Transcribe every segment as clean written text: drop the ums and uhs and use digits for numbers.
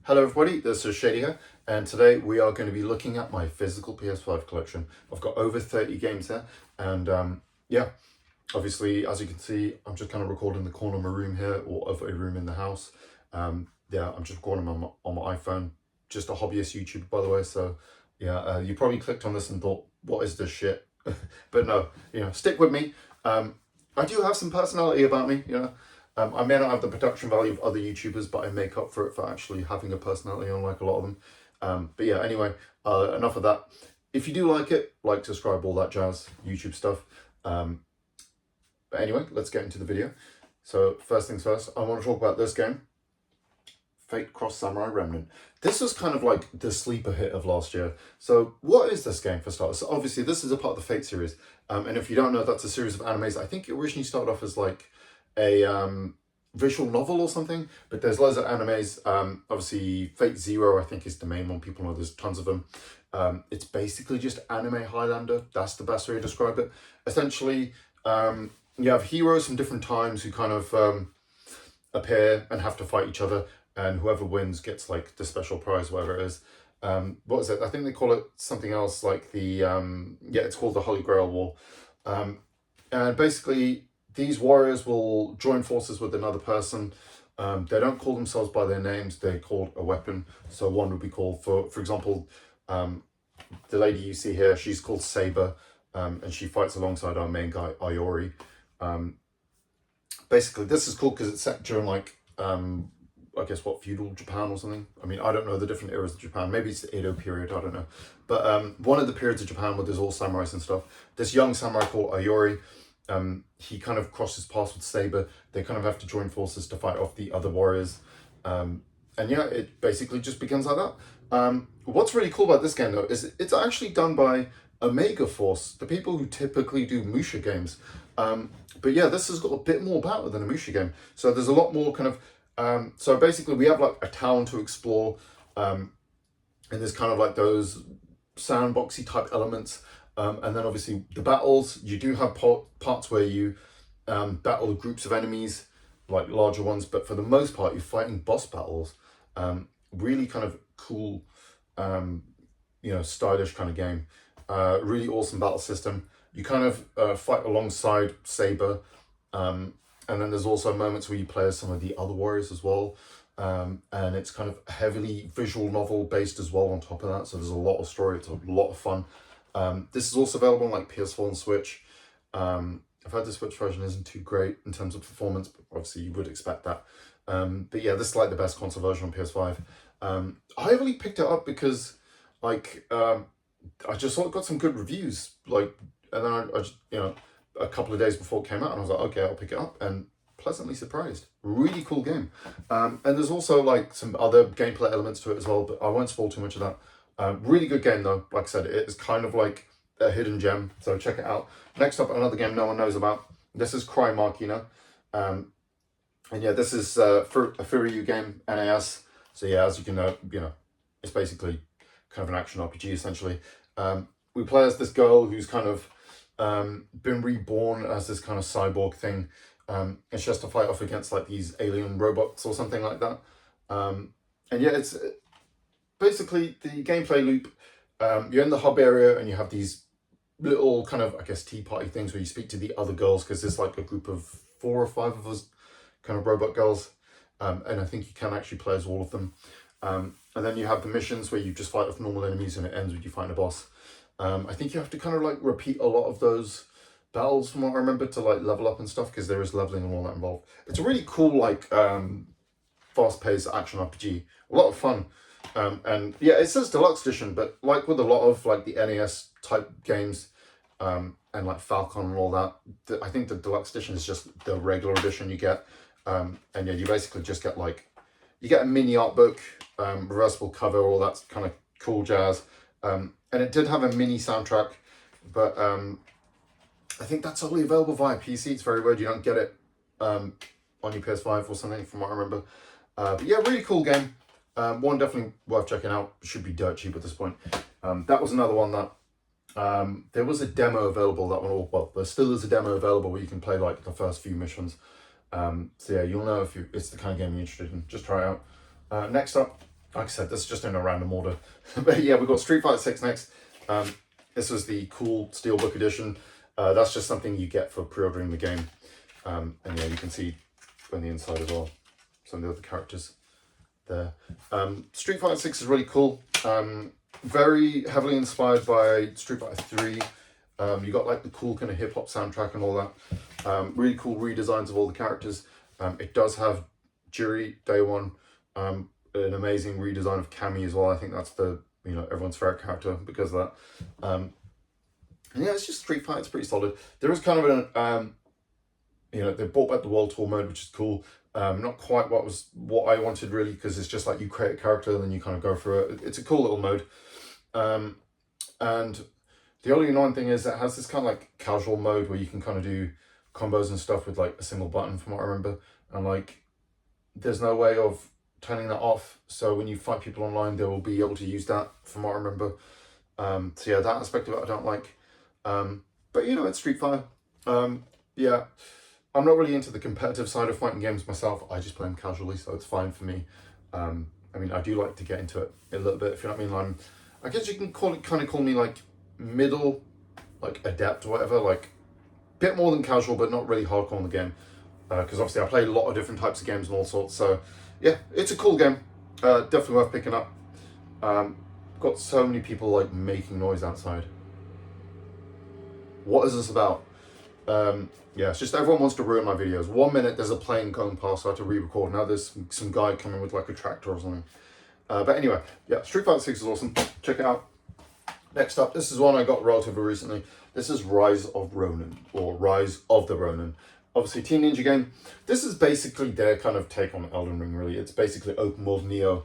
Hello everybody, this is Shady here, and today we are going to be looking at my physical PS5 collection. I've got over 30 games here, and yeah, obviously as you can see, I'm just kind of recording the corner of my room here, or of a room in the house. Yeah, I'm just recording on my iPhone, just a hobbyist YouTuber by the way, so yeah, you probably clicked on this and thought, what is this shit? But no, stick with me. I do have some personality about me, I may not have the production value of other YouTubers, but I make up for it for actually having a personality, unlike a lot of them. But yeah, anyway, enough of that. If you do like it, like, subscribe, all that jazz, YouTube stuff. But anyway, let's get into the video. So first things first, I want to talk about this game, Fate Cross Samurai Remnant. This was kind of like the sleeper hit of last year. So what is this game for starters? So obviously this is a part of the Fate series. And if you don't know, that's a series of animes. I think it originally started off as like a visual novel or something, but there's loads of animes. Obviously Fate Zero I think is the main one, people know, there's tons of them. It's basically just anime Highlander, that's the best way to describe it. Essentially, you have heroes from different times who kind of appear and have to fight each other, and whoever wins gets like the special prize, whatever it is. What is it? I think they call it something else, like the yeah, it's called the Holy Grail War. And basically these warriors will join forces with another person. They don't call themselves by their names, they're called a weapon. So one would be called, for example, the lady you see here, she's called Saber, and she fights alongside our main guy, Iori. Basically, this is cool because it's set during like, I guess what, feudal Japan or something? I mean, I don't know the different eras of Japan. Maybe it's the Edo period, I don't know. But one of the periods of Japan where there's all samurais and stuff. This young samurai called Iori, he kind of crosses paths with Saber. They kind of have to join forces to fight off the other warriors. And yeah, it basically just begins like that. What's really cool about this game though is it's actually done by Omega Force, the people who typically do Musha games. But yeah, this has got a bit more about it than a Musha game. So there's a lot more kind of, so basically we have like a town to explore, and there's kind of like those sandboxy type elements. And then obviously the battles, you do have parts where you battle groups of enemies, like larger ones, but for the most part you're fighting boss battles. Really kind of cool, stylish kind of game. Really awesome battle system. You kind of fight alongside Saber, and then there's also moments where you play as some of the other warriors as well. And it's kind of heavily visual novel based as well on top of that, so there's a lot of story, it's a lot of fun. This is also available on like PS4 and Switch. I've heard the Switch version isn't too great in terms of performance, but obviously you would expect that. But yeah, this is like the best console version on PS5. I only picked it up because like I just got some good reviews, like, and then I just, a couple of days before it came out, and I was like, okay, I'll pick it up, and pleasantly surprised. Really cool game. And there's also like some other gameplay elements to it as well, but I won't spoil too much of that. Really good game though. Like I said, it is kind of like a hidden gem, so check it out. Next up, another game no one knows about. This is Cry Machina. And yeah, this is for a Furyu game, NAS. So yeah, as you can know, it's basically kind of an action RPG essentially. We play as this girl who's kind of been reborn as this kind of cyborg thing. And she has to fight off against like these alien robots or something like that. And yeah, it's basically the gameplay loop. You're in the hub area and you have these little kind of, I guess, tea party things where you speak to the other girls, because there's like a group of 4 or 5 of us kind of robot girls. And I think you can actually play as all of them. And then you have the missions where you just fight off normal enemies and it ends with you fighting a boss. I think you have to kind of like repeat a lot of those battles from what I remember to like level up and stuff, because there is leveling and all that involved. It's a really cool, like, fast-paced action RPG. A lot of fun. And yeah, it says Deluxe Edition, but like with a lot of like the NES type games, and like Falcon and all that, I think the Deluxe Edition is just the regular edition you get. And yeah, you basically just get like, you get a mini art book, reversible cover, all that kind of cool jazz. And it did have a mini soundtrack, but I think that's only available via PC. It's very weird, you don't get it on your PS5 or something, from what I remember. But yeah, really cool game. One definitely worth checking out. Should be dirt cheap at this point. That was another one that there was a demo available, that one, well, there still is a demo available where you can play like the first few missions. So yeah, you'll know if it's the kind of game you're interested in. Just try it out. Next up, like I said, this is just in a random order. But yeah, we've got Street Fighter 6 next. This is the cool Steelbook edition. That's just something you get for pre-ordering the game. And yeah, you can see on the inside as well some of the other characters there. Street Fighter 6 is really cool. Very heavily inspired by Street Fighter 3. You got like the cool kind of hip-hop soundtrack and all that. Really cool redesigns of all the characters. It does have Juri, Day One, an amazing redesign of Cammy as well. I think that's the, you know, everyone's favorite character because of that. And yeah, it's just Street Fighter. It's pretty solid. There is kind of an, you know, they brought back the World Tour mode, which is cool. Not quite what I wanted really, because it's just like you create a character and then you kind of go through it. It's a cool little mode. And the only annoying thing is it has this kind of like casual mode where you can kind of do combos and stuff with like a single button from what I remember. And like, there's no way of turning that off. So when you fight people online, they will be able to use that from what I remember. So yeah, that aspect of it I don't like. But you know, it's Street Fighter. Yeah, I'm not really into the competitive side of fighting games myself. I just play them casually, so it's fine for me. I mean, I do like to get into it a little bit, if you know what I mean. I guess you can kind of call me like middle, like adept or whatever, like bit more than casual, but not really hardcore in the game. Because obviously I play a lot of different types of games and all sorts. So yeah, it's a cool game. Definitely worth picking up. Got so many people like making noise outside. What is this about? Yeah, it's just everyone wants to ruin my videos. 1 minute there's a plane going past, so I had to re-record. Now there's some guy coming with like a tractor or something. But anyway, yeah, Street Fighter 6 is awesome. Check it out. Next up, this is one I got relatively recently. This is Rise of Ronin, or Rise of the Ronin. Obviously, Team Ninja game. This is basically their kind of take on Elden Ring, really. It's basically open world Neo,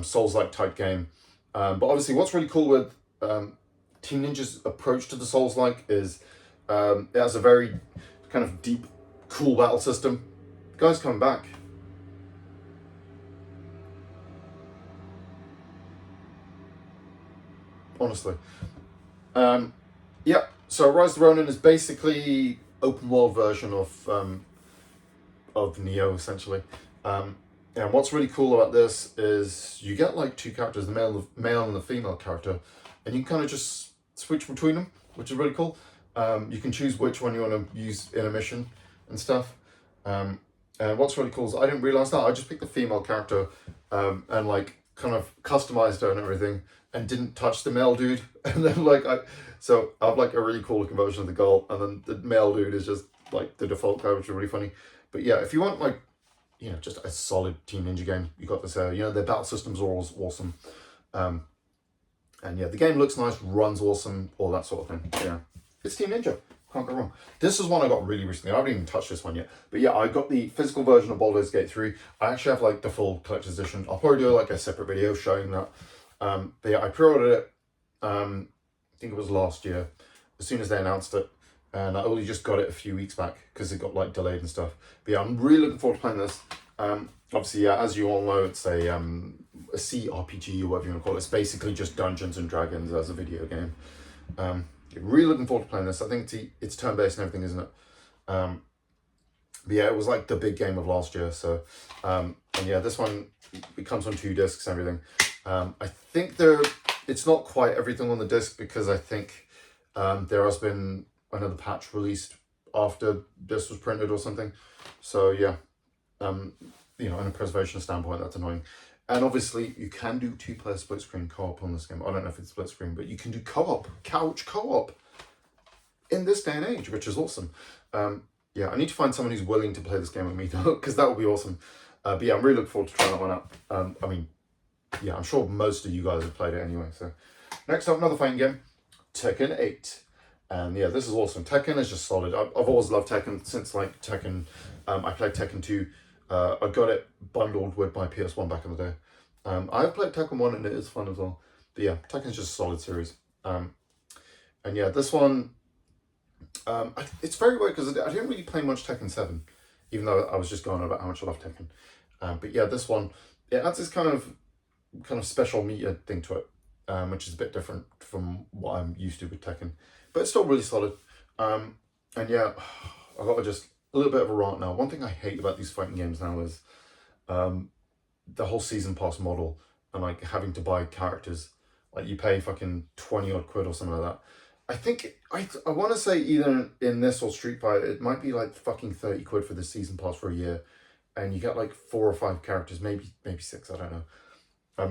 Souls-like type game. But obviously, what's really cool with Team Ninja's approach to the Souls-like is it has a very kind of deep, cool battle system. The guy's coming back. Honestly. Yeah, so Rise of the Ronin is basically open world version of Neo, essentially. And what's really cool about this is you get like two characters, the male and the female character, and you can kind of just switch between them, which is really cool. You can choose which one you want to use in a mission and stuff. And what's really cool is I didn't realize that. I just picked the female character and like kind of customized her and everything, and didn't touch the male dude. And then like so I have like a really cool looking version of the girl, and then the male dude is just like the default guy, which is really funny. But yeah, if you want like, you know, just a solid Team Ninja game, you got this. You know, their battle systems are always awesome. And yeah, the game looks nice, runs awesome, all that sort of thing. Yeah, it's Team Ninja. Can't go wrong. This is one I got really recently. I haven't even touched this one yet. But yeah, I got the physical version of Baldur's Gate 3. I actually have like the full collector's edition. I'll probably do like a separate video showing that. But yeah, I pre-ordered it, I think it was last year, as soon as they announced it. And I only just got it a few weeks back because it got like delayed and stuff. But yeah, I'm really looking forward to playing this. Obviously, yeah, as you all know, it's a CRPG or whatever you want to call it. It's basically just Dungeons and Dragons as a video game. Really looking forward to playing this. I think it's turn-based and everything, isn't it? But yeah, it was like the big game of last year. So, and yeah, this one, it comes on 2 discs and everything. I think it's not quite everything on the disc because I think there has been another patch released after this was printed or something. So yeah, you know, in a preservation standpoint, that's annoying. And obviously, you can do 2-player split screen co-op on this game. I don't know if it's split screen, but you can do co-op, couch co-op in this day and age, which is awesome. Yeah, I need to find someone who's willing to play this game with me, though, because that would be awesome. But yeah, I'm really looking forward to trying that one out. I mean, yeah, I'm sure most of you guys have played it anyway. So next up, another fighting game, Tekken 8. And yeah, this is awesome. Tekken is just solid. I've always loved Tekken since like Tekken. I played Tekken 2. I got it bundled with my PS1 back in the day. I've played Tekken 1 and it is fun as well. But yeah, Tekken's just a solid series. And yeah, this one, it's very weird because I didn't really play much Tekken 7, even though I was just going on about how much I love Tekken. But yeah, this one, it adds this kind of special meter thing to it, which is a bit different from what I'm used to with Tekken. But it's still really solid. And yeah, I got to just a little bit of a rant now. One thing I hate about these fighting games now is the whole season pass model. and like having to buy characters. Like you pay fucking 20 odd quid or something like that. I think I want to say either in this or Street Fighter, it might be like fucking 30 quid for the season pass for a year, and you get like 4 or 5 characters, maybe 6. I don't know. I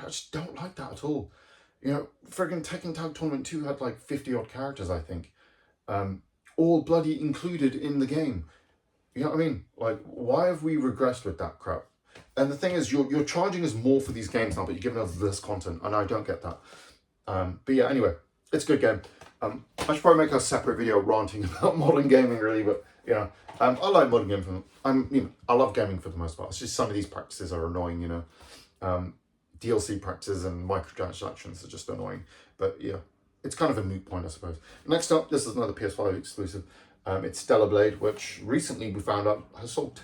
just don't like that at all. You know, friggin' Tekken Tag Tournament 2 had like 50 odd characters, I think, all bloody included in the game. You know what I mean? Like, why have we regressed with that crap? And the thing is, you're charging us more for these games now, but you're giving us this content, and I don't get that. But yeah, anyway, it's a good game. I should probably make a separate video ranting about modern gaming, really, but you know, I like modern gaming. I love gaming for the most part. It's just some of these practices are annoying, you know. DLC practices and microtransactions are just annoying, but yeah, it's kind of a moot point, I suppose. Next up, this is another PS5 exclusive. It's Stella Blade, which recently we found out has sold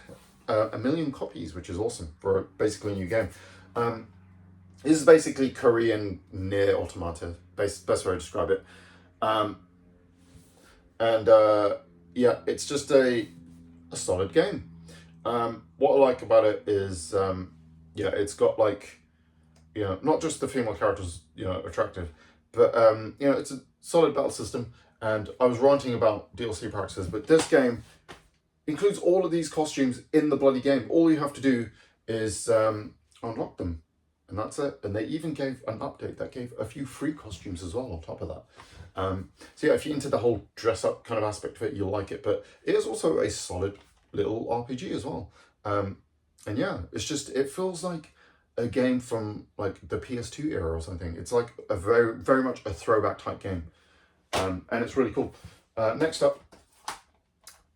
1 million copies, which is awesome for basically a new game. This is basically Korean near automata, best way to describe it. Yeah, it's just a solid game. What I like about it is, yeah, it's got like, you know, not just the female characters, you know, attractive, but you know, it's a solid battle system. And I was ranting about DLC practices, but this game includes all of these costumes in the bloody game. All you have to do is unlock them, and that's it. And they even gave an update that gave a few free costumes as well on top of that. So yeah, if you're into the whole dress up kind of aspect of it, you'll like it. But it is also a solid little RPG as well. And yeah, it's just, it feels like a game from like the PS2 era or something. It's like a very much a throwback type game. And it's really cool. Next up,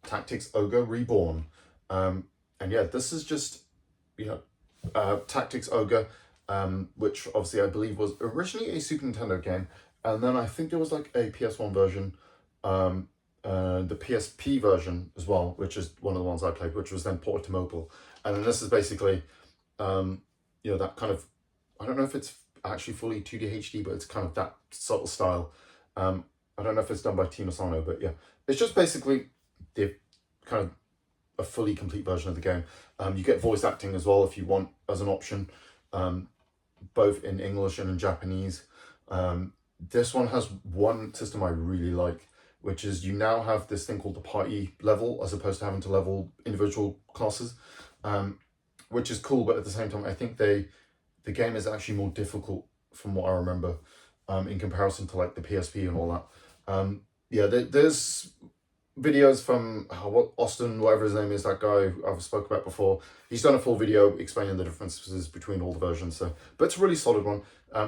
Tactics Ogre Reborn. And yeah, this is just, you know, Tactics Ogre, which obviously I believe was originally a Super Nintendo game. And then I think there was like a PS1 version, the PSP version as well, which is one of the ones I played, which was then ported to mobile. And then this is basically, you know, that kind of, I don't know if it's actually fully 2D HD, but it's kind of that subtle style. I don't know if it's done by Team Asano, but yeah, it's just basically the kind of a fully complete version of the game. You get voice acting as well if you want as an option, both in English and in Japanese. This one has one system I really like, which is you now have this thing called the party level as opposed to having to level individual classes, which is cool, but at the same time, I think the game is actually more difficult from what I remember, in comparison to like the PSP and all that. Yeah, there's videos from what Austin, whatever his name is, that guy I've spoke about before. He's done a full video explaining the differences between all the versions. So, but it's a really solid one.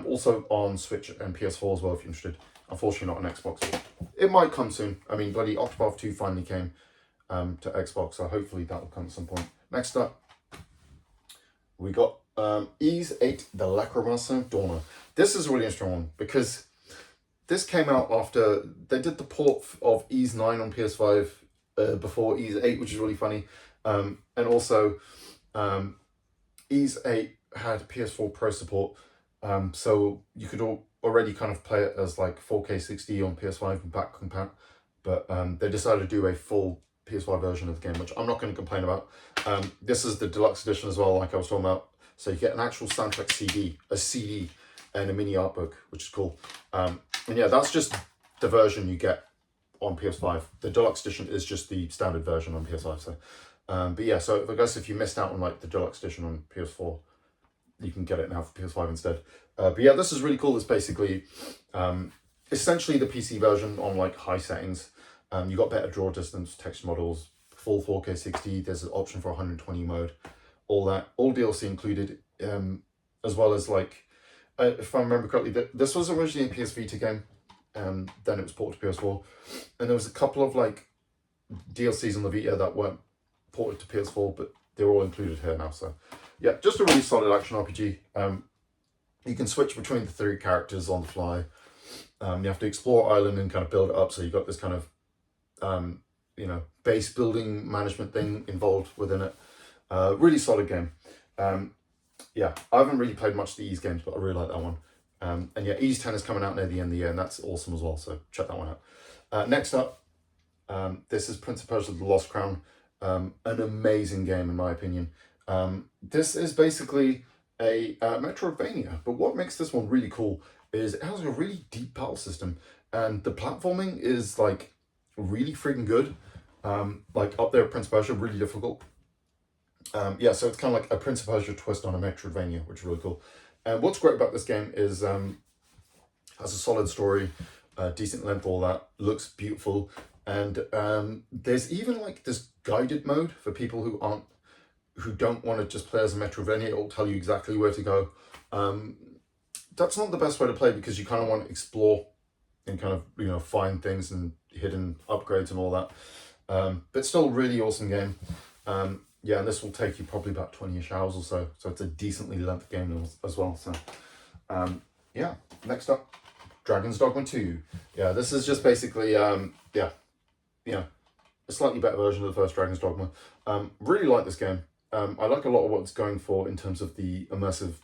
Also on Switch and PS4 as well, if you're interested. Unfortunately, not on Xbox. It might come soon. I mean, bloody Octopath 2 finally came to Xbox, so hopefully that will come at some point. Next up, we got Ys 8, the Lachrymation Dawner. This is a really interesting one because this came out after they did the port of Ys 9 on PS5 before Ys 8, which is really funny. And also, Ys 8 had PS4 Pro support, so you could already kind of play it as like 4K 60 on PS5 and back compat. But they decided to do a full PS5 version of the game, which I'm not going to complain about. This is the Deluxe Edition as well, like I was talking about. So you get an actual soundtrack CD, a CD, and a mini art book, which is cool. And yeah, that's just the version you get on PS5. The Deluxe Edition is just the standard version on PS5. So, but yeah, so I guess if you missed out on like the Deluxe Edition on PS4, you can get it now for PS5 instead. But yeah, this is really cool. It's basically essentially the PC version on like high settings. You got better draw distance, texture models, full 4K 60. There's an option for 120 mode, all that, all DLC included, as well as like, if I remember correctly, this was originally a PS Vita game, and then it was ported to PS4, and there was a couple of like DLCs on the Vita that weren't ported to PS4, but they're all included here now. So yeah, just a really solid action RPG. You can switch between the 3 characters on the fly. You have to explore Island and kind of build it up, so you've got this kind of you know, base building management thing involved within it. Really solid game. Yeah, I haven't really played much of the Ys games, but I really like that one. And yeah, Ys 10 is coming out near the end of the year, and that's awesome as well, so check that one out. Next up, this is Princip The Lost Crown. An amazing game, in my opinion. This is basically a Metroidvania. But what makes this one really cool is it has a really deep battle system, and the platforming is like really freaking good. Like up there at Prince of Persia, really difficult. Yeah, so it's kind of like a Prince of Persia twist on a Metroidvania, which is really cool. And what's great about this game is has a solid story, decent length, all that, looks beautiful, and there's even like this guided mode for people who don't want to just play as a Metroidvania. It'll tell you exactly where to go. That's not the best way to play because you kind of want to explore and kind of find things and hidden upgrades and all that. But still, really awesome game. Yeah, and this will take you probably about 20-ish hours or so. So it's a decently length game as well. So yeah, next up, Dragon's Dogma 2. Yeah, this is just basically a slightly better version of the first Dragon's Dogma. Really like this game. I like a lot of what it's going for in terms of the immersive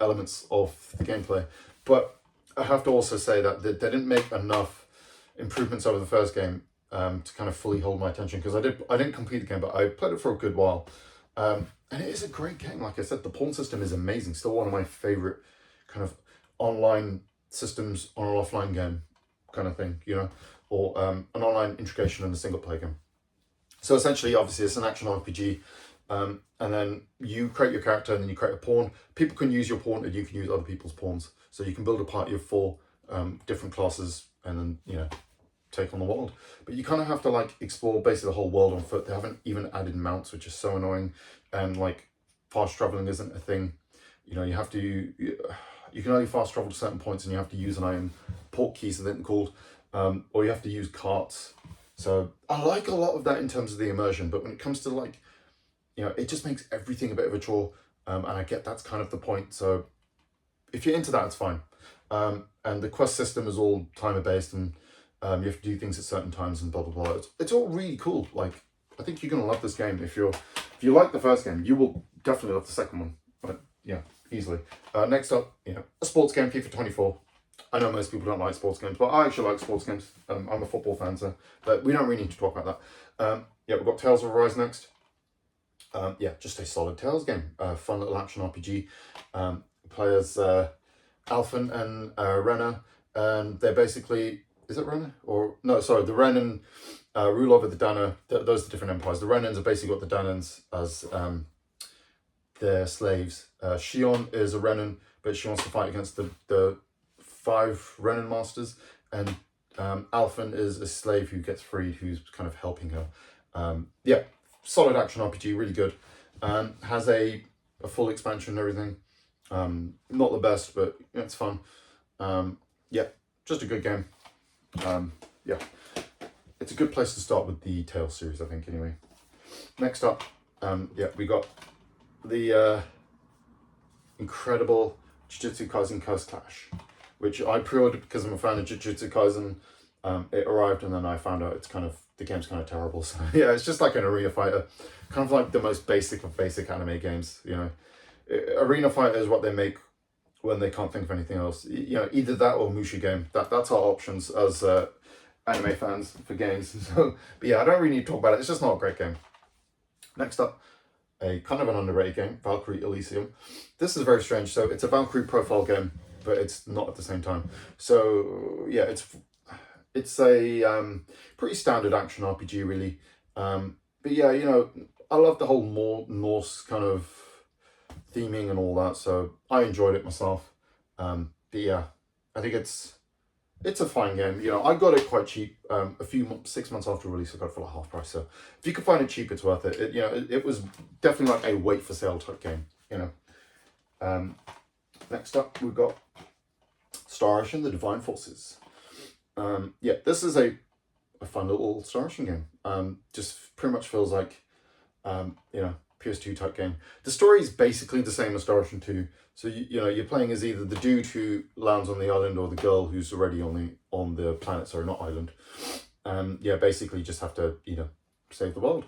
elements of the gameplay. But I have to also say that they didn't make enough improvements over the first game to kind of fully hold my attention, because I didn't complete the game, but I played it for a good while. And it is a great game. Like I said, the pawn system is amazing. Still one of my favorite kind of online systems on an offline game kind of thing, or an online integration in a single player game. So essentially, obviously, it's an action RPG. And then you create your character and then you create a pawn. People can use your pawn and you can use other people's pawns. So you can build a party of 4 different classes and then, take on the world. But you kind of have to like explore basically the whole world on foot. They haven't even added mounts, which is so annoying. And like fast traveling isn't a thing. You can only fast travel to certain points and you have to use an item. Port keys are then called. Or you have to use carts. So I like a lot of that in terms of the immersion. But when it comes to like, it just makes everything a bit of a chore. And I get that's kind of the point. So if you're into that, it's fine. And the quest system is all timer based, and you have to do things at certain times and blah, blah, blah. It's all really cool. Like, I think you're going to love this game. If you like the first game, you will definitely love the second one. But yeah, easily. Next up, a sports game, FIFA 24. I know most people don't like sports games, but I actually like sports games. I'm a football fan, so, but we don't really need to talk about that. Yeah, we've got Tales of Arise next. Yeah, just a solid Tales game. Fun little action RPG. Players Alphen and Rena, and they're basically, is it Rena? Or, no, sorry, the Renan rule over the Dana. Those are the different empires. The Renans are basically got the Danans as their slaves. Shion is a Renan, but she wants to fight against the 5 Renan masters, and Alphen is a slave who gets freed, who's kind of helping her. Yeah, solid action RPG, really good. Has a full expansion and everything. Not the best, but it's fun. Yeah, just a good game. Yeah, it's a good place to start with the Tales series, I think, anyway. Next up, yeah, we got the incredible Jujutsu Kaisen Curse Clash, which I pre-ordered because I'm a fan of Jujutsu Kaisen. It arrived and then I found out the game's kind of terrible. So yeah, it's just like an arena fighter, kind of like the most basic of basic anime games. Arena fighter is what they make when they can't think of anything else. Either that or Mushu game. That's our options as anime fans for games. So, but yeah, I don't really need to talk about it. It's just not a great game. Next up, a kind of an underrated game, Valkyrie Elysium. This is very strange. So it's a Valkyrie profile game, but it's not at the same time. So yeah, it's a pretty standard action RPG, really. But yeah, I love the whole Norse kind of theming and all that, so I enjoyed it myself. But yeah, I think it's a fine game. I got it quite cheap. 6 months after release, I got it for like half price. So if you can find it cheap, it's worth it. It was definitely like a wait for sale type game. Next up, we've got Star Ocean: The Divine Forces. Yeah, this is a fun little Star Ocean game. Just pretty much feels like PS2 type game. The story is basically the same as Star Ocean 2. So you're playing as either the dude who lands on the island or the girl who's already on the planet, sorry, not island. Yeah, basically you just have to save the world.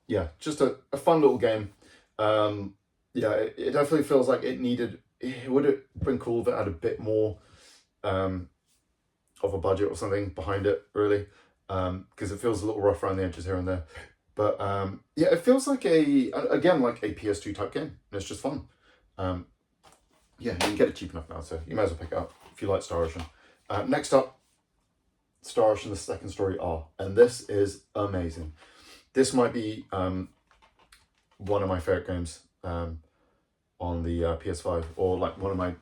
Yeah, just a fun little game. Yeah, it definitely feels like it would have been cool if it had a bit more of a budget or something behind it, really, because it feels a little rough around the edges here and there. But yeah, it feels like a PS2 type game, and it's just fun. Yeah, you can get it cheap enough now, so you may as well pick it up if you like Star Ocean. Next up, Star Ocean, the second story R, and this is amazing. This might be one of my favorite games on the PS5, or like one of my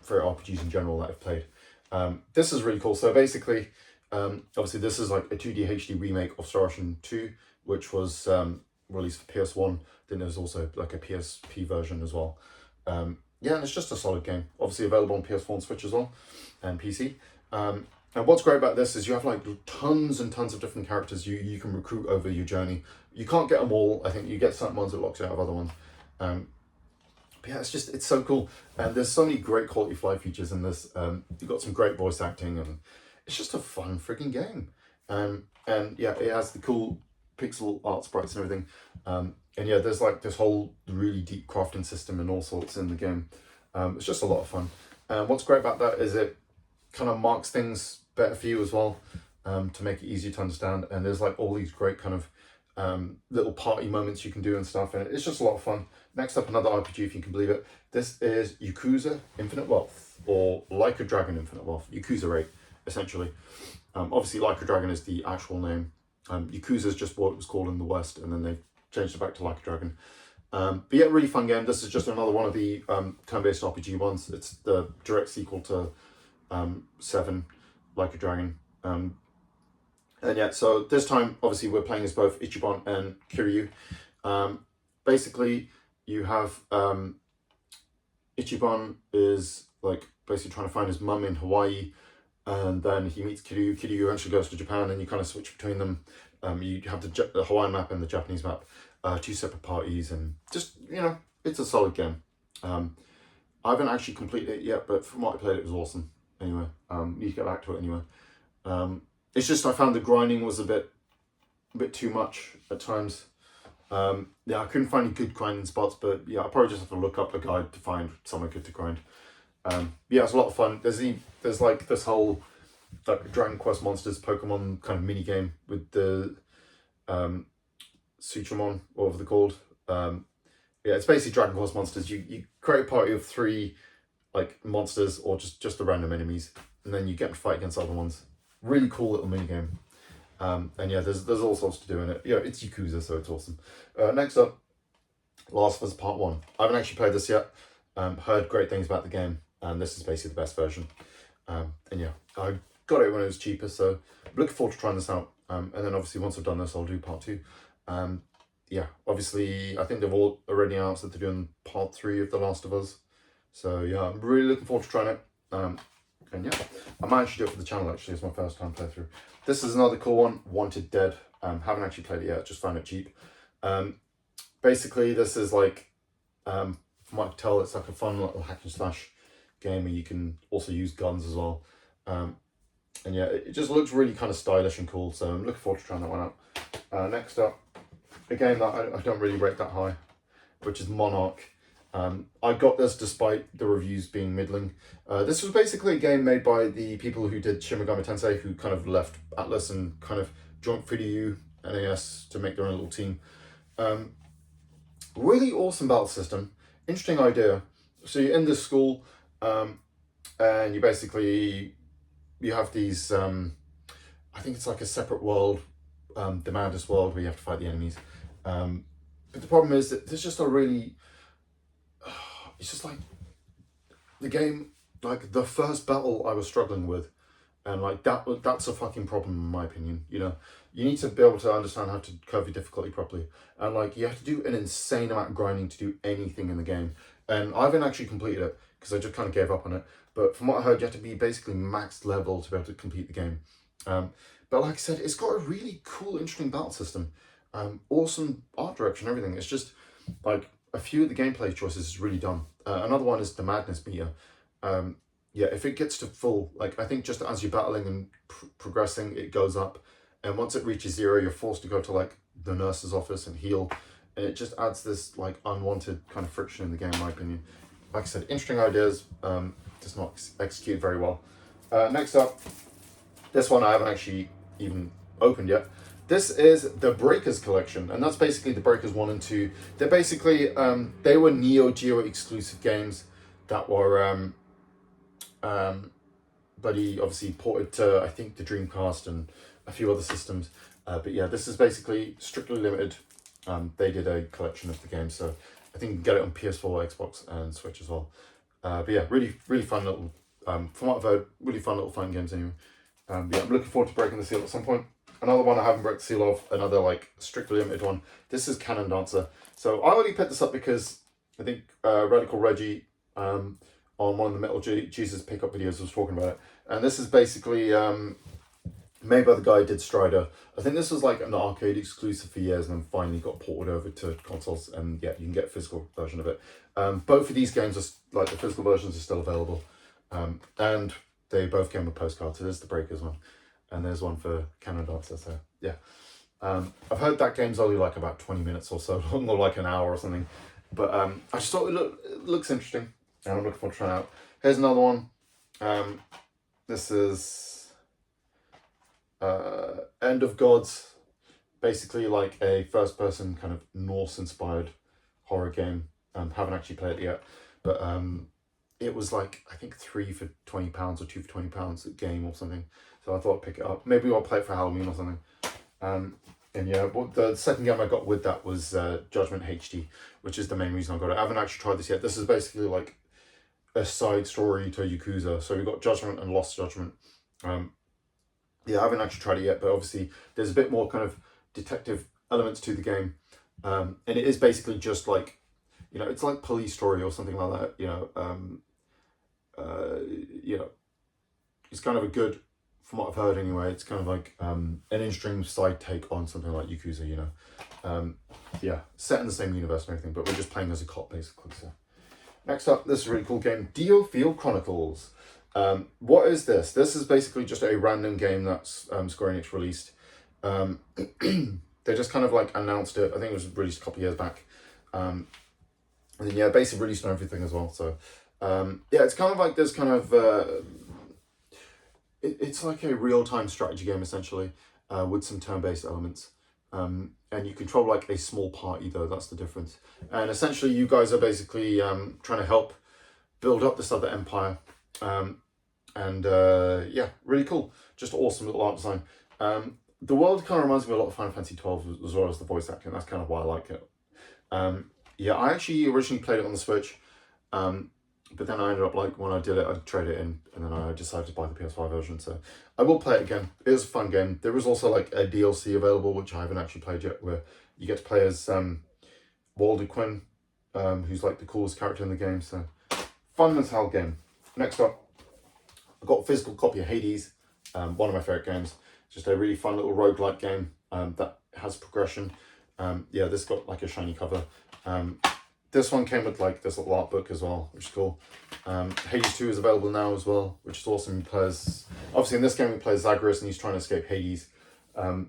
favorite RPGs in general that I've played. This is really cool. So basically, obviously this is like a 2D HD remake of Star Ocean 2, which was released for PS1. Then there's also like a PSP version as well. Yeah, and it's just a solid game. Obviously available on PS4 and Switch as well, and PC. And what's great about this is you have like tons and tons of different characters you can recruit over your journey. You can't get them all. I think you get certain ones that locks you out of other ones. But yeah, it's so cool. And there's so many great quality of life features in this. You've got some great voice acting, and it's just a fun freaking game. And yeah, it has the cool pixel art sprites and everything. And yeah, there's like this whole really deep crafting system and all sorts in the game. It's just a lot of fun. And what's great about that is it kind of marks things better for you as well, to make it easier to understand. And there's like all these great kind of little party moments you can do and stuff, and it's just a lot of fun. Next up, another RPG, if you can believe it. This is Yakuza Infinite Wealth, or Like a Dragon Infinite Wealth. Yakuza 8, essentially. Obviously, Like a Dragon is the actual name. Yakuza is just what it was called in the West, and then they changed it back to Like a Dragon. But yeah, really fun game. This is just another one of the turn-based RPG ones. It's the direct sequel to 7, Like a Dragon. And yeah, so this time, obviously, we're playing as both Ichiban and Kiryu. Basically, you have Ichiban is like basically trying to find his mum in Hawaii, and then he meets Kiryu. Kiryu eventually goes to Japan, and you kind of switch between them. You have the Hawaiian map and the Japanese map, two separate parties, and just, you know, it's a solid game. I haven't actually completed it yet, but from what I played, it was awesome. Anyway, need to get back to it anyway. It's just I found the grinding was a bit too much at times. Yeah, I couldn't find any good grinding spots, but yeah, I'll probably just have to look up a guide to find somewhere good to grind. Yeah, it's a lot of fun. There's like this whole like Dragon Quest Monsters Pokemon kind of mini game with the Sutramon, whatever they're called. Yeah, it's basically Dragon Quest Monsters. You create a party of 3 like monsters, or just the random enemies, and then you get to fight against other ones. Really cool little mini game. And yeah, there's all sorts to do in it. Yeah, it's Yakuza, so it's awesome. Next up, Last of Us Part 1. I haven't actually played this yet. Heard great things about the game, and this is basically the best version. And yeah, I got it when it was cheaper, so I'm looking forward to trying this out. And then obviously once I've done this, I'll do Part 2. Yeah, obviously I think they've all already announced that they're doing Part 3 of The Last of Us. So yeah, I'm really looking forward to trying it. And yeah, I might actually do it for the channel actually. It's my first time playthrough. This is another cool one, Wanted Dead. Haven't actually played it yet, just found it cheap. Basically, this is like, from what I can tell, it's like a fun little hack and slash game, and you can also use guns as well. And yeah, it just looks really kind of stylish and cool, so I'm looking forward to trying that one out. Next up, a game that I don't really rate that high, which is Monarch. I got this despite the reviews being middling. This was basically a game made by the people who did Shin Megami Tensei, who kind of left Atlas and kind of joined 3DU NAS to make their own little team. Really awesome battle system. Interesting idea. So you're in this school, and you basically, you have these, I think it's like a separate world, the Madness world, where you have to fight the enemies. But the problem is that there's just a really... It's just like the game, like the first battle I was struggling with, and like that's a fucking problem in my opinion. You know, you need to be able to understand how to curve your difficulty properly, and like you have to do an insane amount of grinding to do anything in the game. And I haven't actually completed it because I just kind of gave up on it. But from what I heard, you have to be basically maxed level to be able to complete the game. But like I said, it's got a really cool, interesting battle system, awesome art direction, everything. It's just like, a few of the gameplay choices is really dumb. Another one is the madness meter. Yeah, if it gets to full, like I think just as you're battling and progressing, it goes up. And once it reaches 0, you're forced to go to like the nurse's office and heal. And it just adds this like unwanted kind of friction in the game, in my opinion. Like I said, interesting ideas, just not executed very well. Next up, this one I haven't actually even opened yet. This is the Breakers collection, and that's basically the Breakers 1 and 2. They're basically, they were Neo Geo exclusive games that were, but he obviously ported to, I think, the Dreamcast and a few other systems. But yeah, this is basically strictly limited. They did a collection of the games, so I think you can get it on PS4, Xbox, and Switch as well. But yeah, really, really fun little, from what I've heard, really fun little fun games anyway. Yeah, I'm looking forward to breaking the seal at some point. Another one I haven't broke the seal of, another like strictly limited one. This is Cannon Dancer. So I only picked this up because I think Radical Reggie on one of the Metal Jesus pickup videos was talking about it. And this is basically made by the guy who did Strider. I think this was like an arcade exclusive for years and then finally got ported over to consoles. And yeah, you can get a physical version of it. Both of these games, are like the physical versions are still available. And they both came with postcards. So there's the Breakers one. And there's one for Cannon Dancer, so yeah. I've heard that game's only like about 20 minutes or so long, or like an hour or something. But I just thought it looks interesting, and I'm looking forward to trying it out. Here's another one. This is End of Gods, basically like a first-person kind of Norse-inspired horror game. Haven't actually played it yet, but it was like, I think 3 for £20 or 2 for £20 a game or something. So I thought I'd pick it up. Maybe I'll play it for Halloween or something. And yeah, well, the second game I got with that was Judgement HD, which is the main reason I got it. I haven't actually tried this yet. This is basically like a side story to Yakuza. So we've got Judgement and Lost Judgment. Yeah, I haven't actually tried it yet, but obviously there's a bit more kind of detective elements to the game. And it is basically just like, you know, it's like Police Story or something like that, you know. It's kind of a good, from what I've heard anyway, it's kind of like an interesting side take on something like Yakuza, you know. Yeah, set in the same universe and everything, but we're just playing as a cop basically. So next up, this is a really cool game, Dealfield Chronicles. What is this? This is basically just a random game that's Square Enix released. They just kind of like announced it. I think it was released a couple of years back. And then yeah, basically released on everything as well. So yeah, it's kind of like this kind of it's like a real-time strategy game essentially, with some turn-based elements. And you control like a small party though, that's the difference. And essentially you guys are basically trying to help build up this other empire. Yeah, really cool. Just awesome little art design. The world kind of reminds me a lot of Final Fantasy 12 as well as the voice acting. That's kind of why I like it. Yeah, I actually originally played it on the Switch. But then I ended up, like, when I did it, I'd trade it in, and then I decided to buy the PS5 version, so I will play it again. It was a fun game. There was also, like, a DLC available, which I haven't actually played yet, where you get to play as Walder Quinn, who's, like, the coolest character in the game, so fun as hell game. Next up, I got a physical copy of Hades, one of my favourite games. Just a really fun little roguelike game that has progression. Yeah, this got, like, a shiny cover. This one came with like this little art book as well, which is cool. Hades 2 is available now as well, which is awesome. He plays, obviously in this game he plays Zagreus and he's trying to escape Hades. And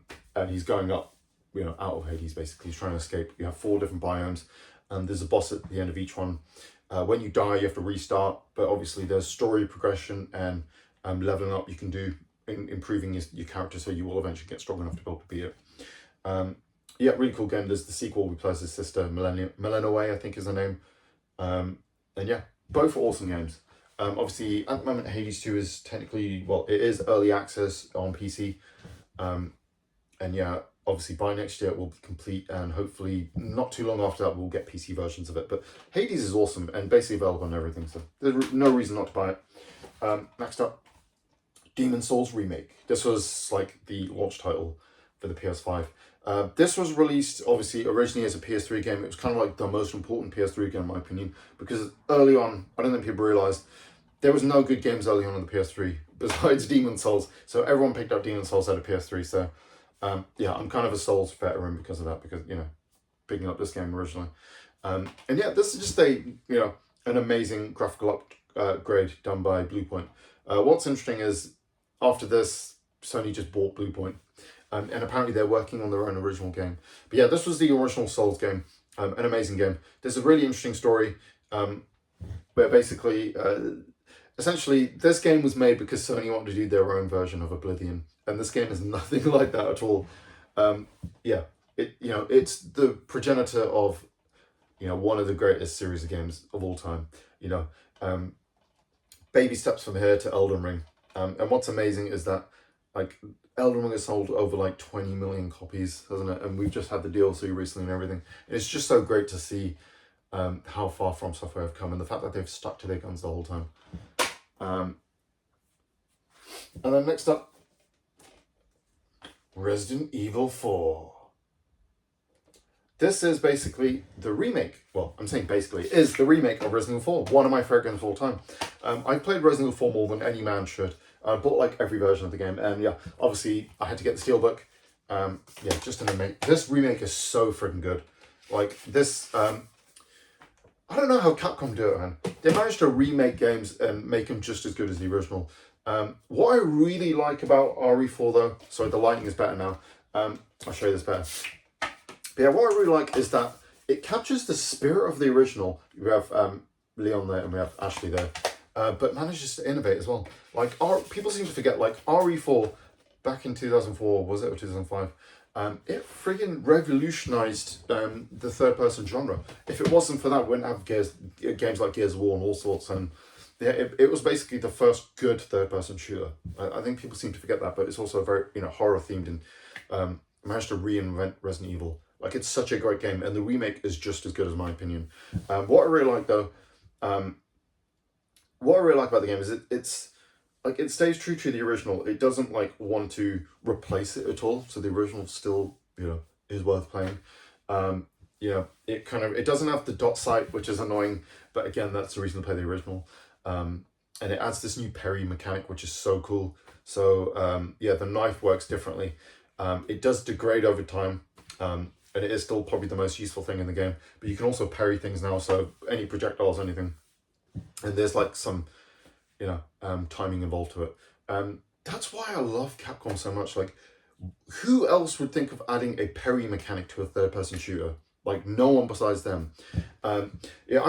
he's going up, you know, out of Hades basically. He's trying to escape. You have 4 different biomes and there's a boss at the end of each one. When you die, you have to restart, but obviously there's story progression and leveling up you can do, improving your character so you will eventually get strong enough to be able to beat it. Yeah, really cool game. There's the sequel, we play as his sister, Melanoe, I think is her name. And yeah, both are awesome games. Obviously, at the moment, Hades 2 is technically, well, it is early access on PC. And yeah, obviously by next year it will be complete, and hopefully not too long after that we'll get PC versions of it. But Hades is awesome and basically available on everything, so there's no reason not to buy it. Next up, Demon Souls Remake. This was like the launch title for the PS5. This was released, obviously, originally as a PS3 game. It was kind of like the most important PS3 game, in my opinion, because early on, I don't think people realised, there was no good games early on the PS3, besides Demon Souls. So everyone picked up Demon Souls out of PS3. So, yeah, I'm kind of a Souls veteran because of that, because, you know, picking up this game originally. And yeah, this is just a, you know, an amazing graphical upgrade done by Bluepoint. What's interesting is, after this, Sony just bought Bluepoint. And apparently they're working on their own original game. But yeah, this was the original Souls game, an amazing game. There's a really interesting story where basically, essentially, this game was made because Sony wanted to do their own version of Oblivion. And this game is nothing like that at all. Yeah, it's the progenitor of, one of the greatest series of games of all time. You know, um, baby steps from here to Elden Ring. And what's amazing is that, like, Elden Ring has sold over like 20 million copies, hasn't it? And we've just had the DLC recently and everything. And it's just so great to see how far From Software have come, and the fact that they've stuck to their guns the whole time. And then next up, Resident Evil 4. This is basically the remake. Well, I'm saying basically, it is the remake of Resident Evil 4, one of my favorite games of all time. I've played Resident Evil 4 more than any man should. I bought like every version of the game, and yeah, obviously I had to get the Steelbook. Yeah, just an amazing. This remake is so freaking good. Like this, I don't know how Capcom do it, man. They managed to remake games and make them just as good as the original. What I really like about RE4 though, sorry, the lighting is better now. I'll show you this better. But yeah, what I really like is that it captures the spirit of the original. We have Leon there and we have Ashley there, but manages to innovate as well. Like, people seem to forget, like, RE4 back in 2004, was it, or 2005? It friggin' revolutionized the third-person genre. If it wasn't for that, we wouldn't have games like Gears of War and all sorts. And yeah, it was basically the first good third-person shooter. I think people seem to forget that, but it's also very horror-themed and managed to reinvent Resident Evil. Like, it's such a great game, and the remake is just as good, as my opinion. What I really like though, what I really like about the game is it's like it stays true to the original. It doesn't like want to replace it at all. So the original still is worth playing. It doesn't have the dot sight, which is annoying, but again, that's the reason to play the original. And it adds this new parry mechanic, which is so cool. So the knife works differently. It does degrade over time. And it is still probably the most useful thing in the game. But you can also parry things now, so any projectiles, anything. And there's like some, timing involved to it. That's why I love Capcom so much. Like, who else would think of adding a parry mechanic to a third-person shooter? Like, no one besides them. I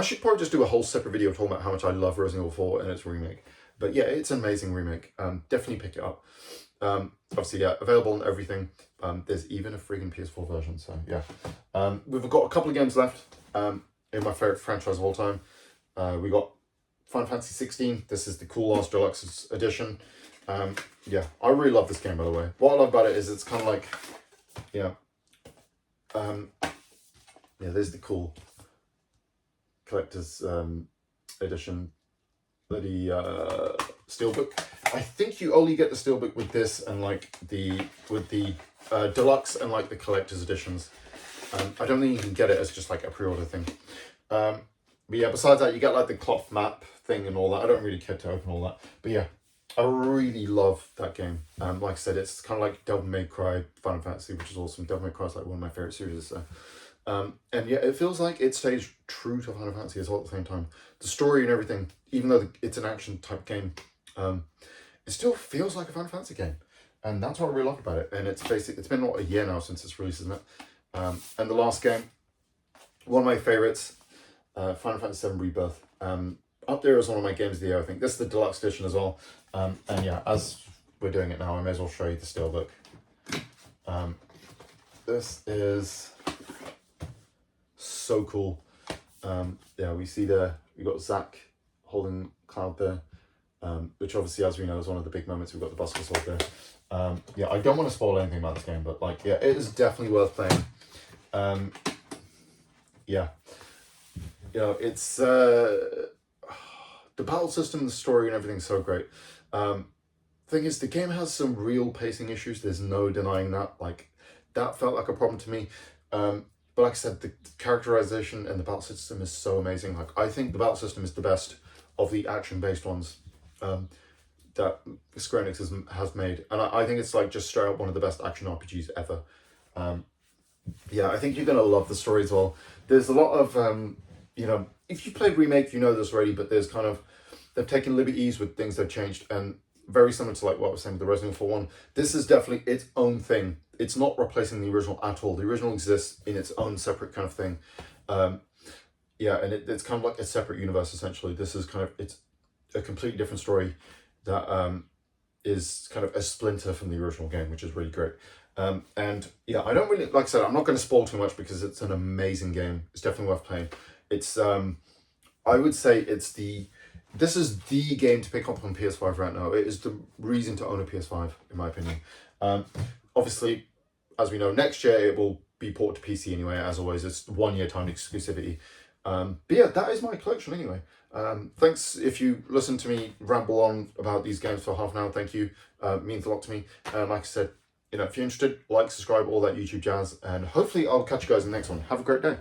should probably just do a whole separate video talking about how much I love Resident Evil 4 and its remake. But yeah, it's an amazing remake. Definitely pick it up. Obviously, yeah, available on everything. There's even a friggin' PS4 version, so yeah. We've got a couple of games left in my favorite franchise of all time. We got Final Fantasy 16. This is the cool ass Deluxe Edition. I really love this game, by the way. What I love about it is it's kind of like, there's the cool collector's edition, the Steelbook. I think you only get the Steelbook with this and like with the Deluxe and like the collector's editions. I don't think you can get it as just like a pre-order thing. But yeah, besides that, you get like the cloth map thing and all that. I don't really care to open all that. But yeah, I really love that game. Like I said, it's kind of like Devil May Cry Final Fantasy, which is awesome. Devil May Cry is like one of my favorite series. So. And yeah, it feels like it stays true to Final Fantasy as well at the same time. The story and everything, even though it's an action type game, it still feels like a Final Fantasy game. And that's what I really like about it. And it's been a year now since it's released, isn't it? And the last game, one of my favorites, Final Fantasy VII Rebirth. Up there as one of my games of the year, I think. This is the Deluxe Edition as well. And yeah, as we're doing it now, I may as well show you the Steelbook. This is so cool. We see we got Zack holding Cloud there, which obviously, as we know, is one of the big moments. We've got the Buster Sword there. I don't want to spoil anything about this game, but like, yeah, it is definitely worth playing. It's the battle system, the story, and everything's so great. Thing is, the game has some real pacing issues. There's no denying that. Like, that felt like a problem to me. But like I said, the characterization and the battle system is so amazing. Like, I think the battle system is the best of the action-based ones that Square Enix has made. And I think it's like just straight up one of the best action RPGs ever. I think you're going to love the story as well. There's a lot of, if you played Remake, you know this already, but there's kind of, they've taken liberties with things they've changed, and very similar to like what I was saying with the Resident Evil 1. This is definitely its own thing. It's not replacing the original at all. The original exists in its own separate kind of thing. And it's kind of like a separate universe, essentially. This is it's a completely different story that is kind of a splinter from the original game, which is really great. And yeah, I don't really, like I said, I'm not going to spoil too much because it's an amazing game. It's definitely worth playing. It's I would say this is the game to pick up on PS5 right now. It is the reason to own a PS5, in my opinion. Obviously, as we know, next year it will be ported to PC anyway. As always, it's 1 year time exclusivity. But yeah, that is my collection anyway. Thanks if you listen to me ramble on about these games for half an hour. Thank you. Means a lot to me. Like I said, if you're interested, like, subscribe, all that YouTube jazz, and hopefully I'll catch you guys in the next one. Have a great day.